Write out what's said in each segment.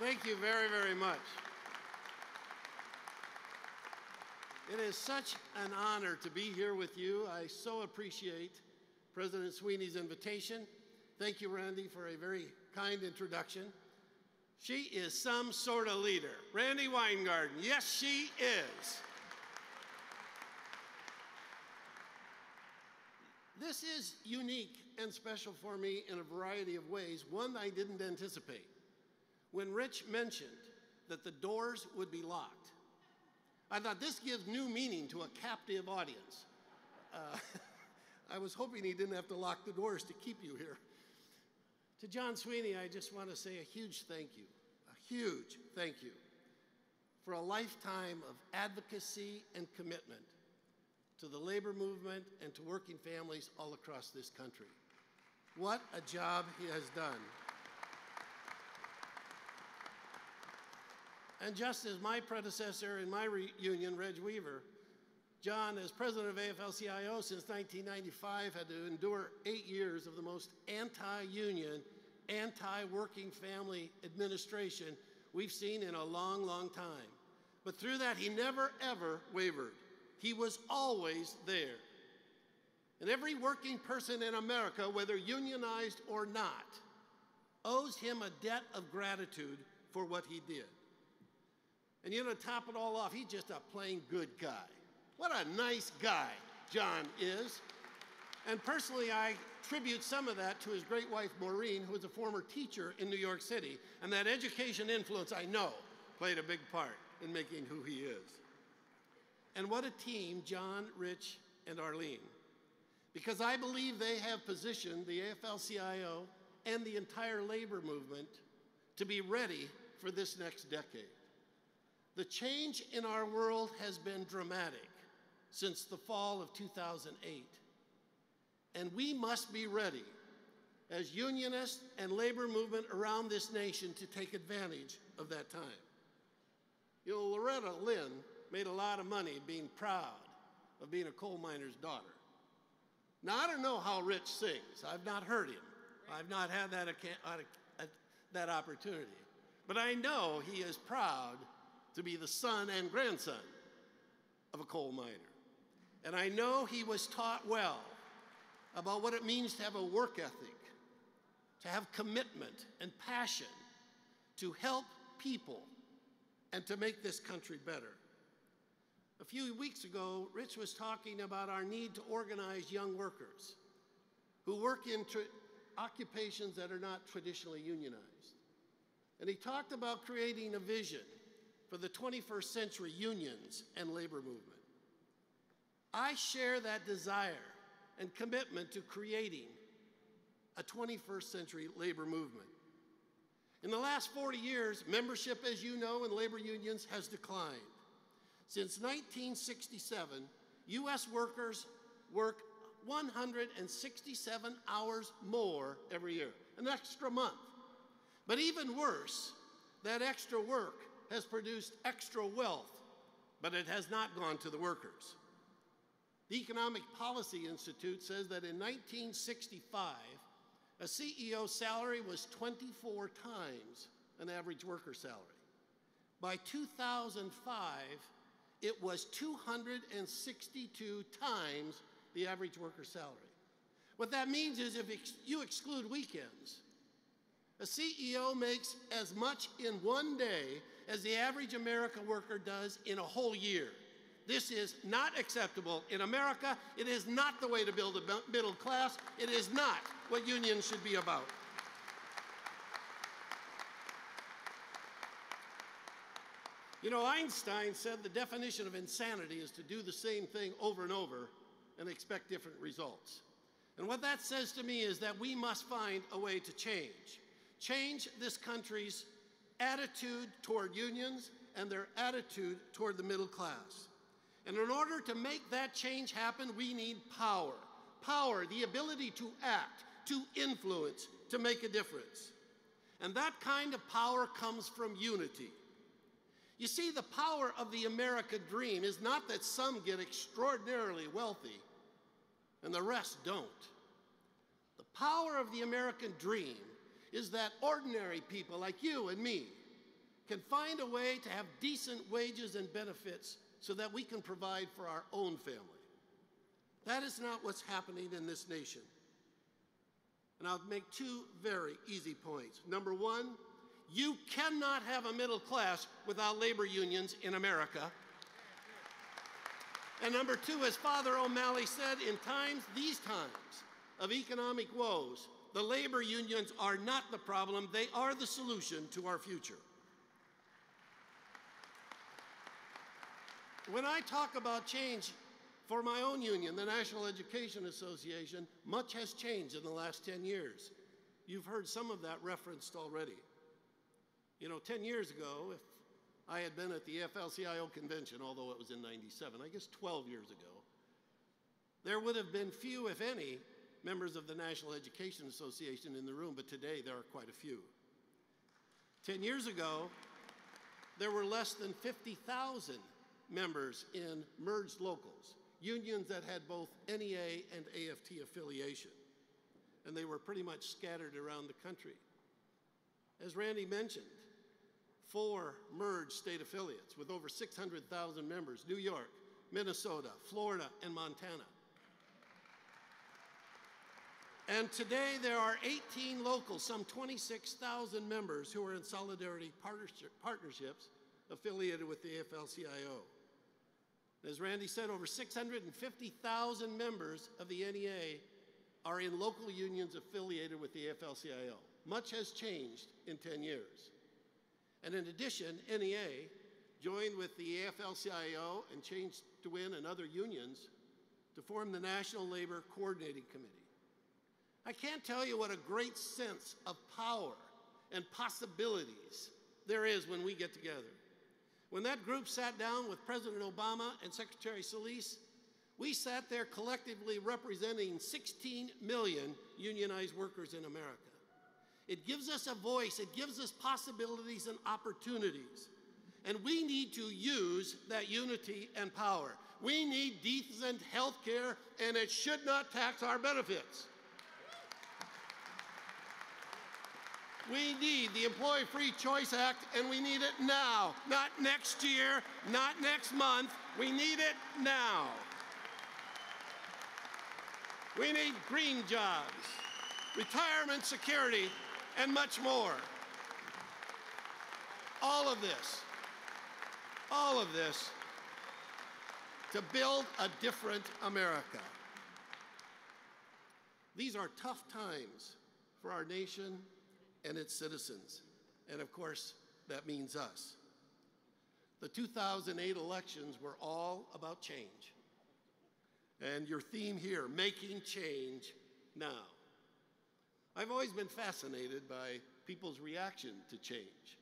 Thank you very, very much. It is such an honor to be here with you. I so appreciate President Sweeney's invitation. Thank you, Randy, for a very kind introduction. She is some sort of leader. Randy Weingarten, yes, she is. This is unique and special for me in a variety of ways, one I didn't anticipate. When Rich mentioned that the doors would be locked, I thought this gives new meaning to a captive audience. I was hoping he didn't have to lock the doors to keep you here. To John Sweeney, I just want to say a huge thank you for a lifetime of advocacy and commitment to the labor movement and to working families all across this country. What a job he has done. And just as my predecessor in my union, Reg Weaver, John, as president of AFL-CIO since 1995, had to endure 8 years of the most anti-union, anti-working family administration we've seen in a long, long time. But through that, he never, ever wavered. He was always there. And every working person in America, whether unionized or not, owes him a debt of gratitude for what he did. And you know, to top it all off, he's just a plain good guy. What a nice guy John is. And personally, I attribute some of that to his great wife, Maureen, who was a former teacher in New York City. And that education influence, I know, played a big part in making who he is. And what a team, John, Rich, and Arlene. Because I believe they have positioned the AFL-CIO and the entire labor movement to be ready for this next decade. The change in our world has been dramatic since the fall of 2008. And we must be ready as unionists and labor movement around this nation to take advantage of that time. You know, Loretta Lynn made a lot of money being proud of being a coal miner's daughter. Now, I don't know how Rich sings. I've not heard him. I've not had that opportunity. But I know he is proud to be the son and grandson of a coal miner. And I know he was taught well about what it means to have a work ethic, to have commitment and passion, to help people, and to make this country better. A few weeks ago, Rich was talking about our need to organize young workers who work in occupations that are not traditionally unionized. And he talked about creating a vision for the 21st century unions and labor movement. I share that desire and commitment to creating a 21st century labor movement. In the last 40 years, membership, as you know, in labor unions has declined. Since 1967, U.S. workers work 167 hours more every year, an extra month. But even worse, that extra work has produced extra wealth, but it has not gone to the workers. The Economic Policy Institute says that in 1965, a CEO's salary was 24 times an average worker salary. By 2005, it was 262 times the average worker salary. What that means is if you exclude weekends, a CEO makes as much in one day as the average American worker does in a whole year. This is not acceptable in America. It is not the way to build a middle class. It is not what unions should be about. You know, Einstein said the definition of insanity is to do the same thing over and over and expect different results. And what that says to me is that we must find a way to change this country's attitude toward unions and their attitude toward the middle class. And in order to make that change happen, we need power. Power, the ability to act, to influence, to make a difference. And that kind of power comes from unity. You see, the power of the American dream is not that some get extraordinarily wealthy and the rest don't. The power of the American dream is that ordinary people like you and me can find a way to have decent wages and benefits so that we can provide for our own family. That is not what's happening in this nation. And I'll make two very easy points. Number one, you cannot have a middle class without labor unions in America. And number two, as Father O'Malley said, in these times of economic woes, the labor unions are not the problem, they are the solution to our future. When I talk about change for my own union, the National Education Association, much has changed in the last 10 years. You've heard some of that referenced already. You know, 10 years ago, if I had been at the AFL-CIO convention, although it was in '97, I guess 12 years ago, there would have been few, if any, members of the National Education Association in the room, but today there are quite a few. 10 years ago, there were less than 50,000 members in merged locals, unions that had both NEA and AFT affiliation, and they were pretty much scattered around the country. As Randy mentioned, 4 merged state affiliates with over 600,000 members: New York, Minnesota, Florida, and Montana. And today there are 18 locals, some 26,000 members who are in solidarity partnerships affiliated with the AFL-CIO. As Randy said, over 650,000 members of the NEA are in local unions affiliated with the AFL-CIO. Much has changed in 10 years. And in addition, NEA joined with the AFL-CIO and Change to Win and other unions to form the National Labor Coordinating Committee. I can't tell you what a great sense of power and possibilities there is when we get together. When that group sat down with President Obama and Secretary Solis, we sat there collectively representing 16 million unionized workers in America. It gives us a voice, it gives us possibilities and opportunities. And we need to use that unity and power. We need decent health care, and it should not tax our benefits. We need the Employee Free Choice Act, and we need it now, not next year, not next month. We need it now. We need green jobs, retirement security, and much more. All of this to build a different America. These are tough times for our nation and its citizens. And of course, that means us. The 2008 elections were all about change. And your theme here, making change now. I've always been fascinated by people's reaction to change.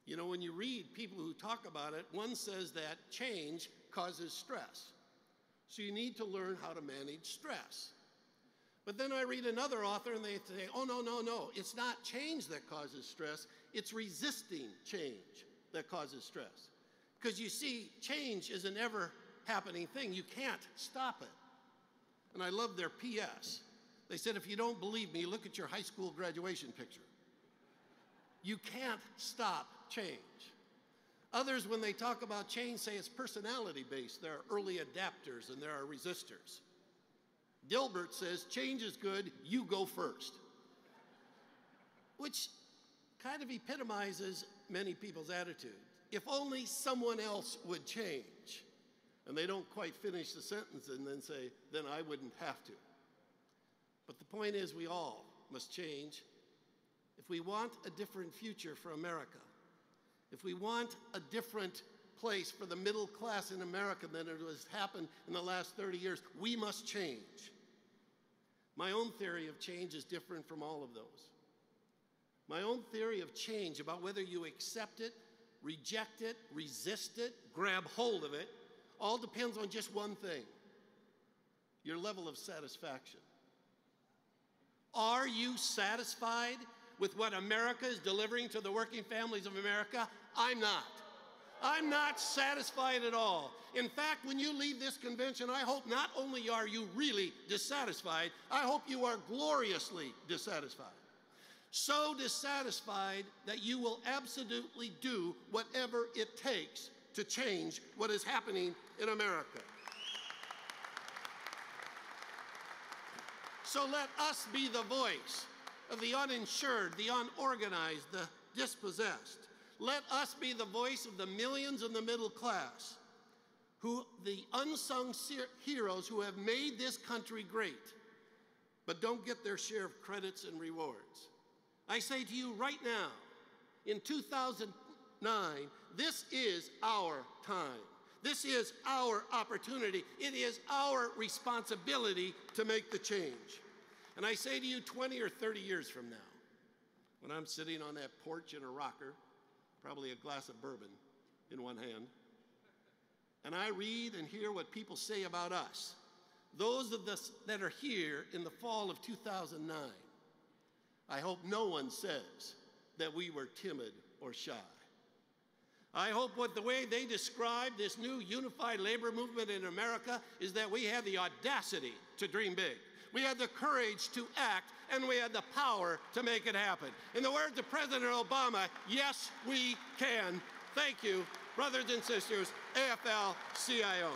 You know, when you read people who talk about it, one says that change causes stress. So you need to learn how to manage stress. But then I read another author and they say, oh, no, it's not change that causes stress, it's resisting change that causes stress. Because you see, change is an ever-happening thing. You can't stop it. And I love their PS. They said, if you don't believe me, look at your high school graduation picture. You can't stop change. Others, when they talk about change, say it's personality-based. There are early adapters and there are resistors. Dilbert says, change is good, you go first. Which kind of epitomizes many people's attitude. If only someone else would change. And they don't quite finish the sentence and then say, then I wouldn't have to. But the point is, we all must change if we want a different future for America. If we want a different place for the middle class in America than it has happened in the last 30 years, we must change. My own theory of change is different from all of those. My own theory of change, about whether you accept it, reject it, resist it, grab hold of it, all depends on just one thing: your level of satisfaction. Are you satisfied with what America is delivering to the working families of America? I'm not. I'm not satisfied at all. In fact, when you leave this convention, I hope not only are you really dissatisfied, I hope you are gloriously dissatisfied. So dissatisfied that you will absolutely do whatever it takes to change what is happening in America. So let us be the voice of the uninsured, the unorganized, the dispossessed. Let us be the voice of the millions in the middle class, the unsung heroes who have made this country great, but don't get their share of credits and rewards. I say to you right now, in 2009, this is our time. This is our opportunity. It is our responsibility to make the change. And I say to you 20 or 30 years from now, when I'm sitting on that porch in a rocker, probably a glass of bourbon in one hand, and I read and hear what people say about us, those of us that are here in the fall of 2009, I hope no one says that we were timid or shy. I hope the way they describe this new unified labor movement in America is that we had the audacity to dream big. We had the courage to act, and we had the power to make it happen. In the words of President Obama, yes, we can. Thank you, brothers and sisters, AFL-CIO.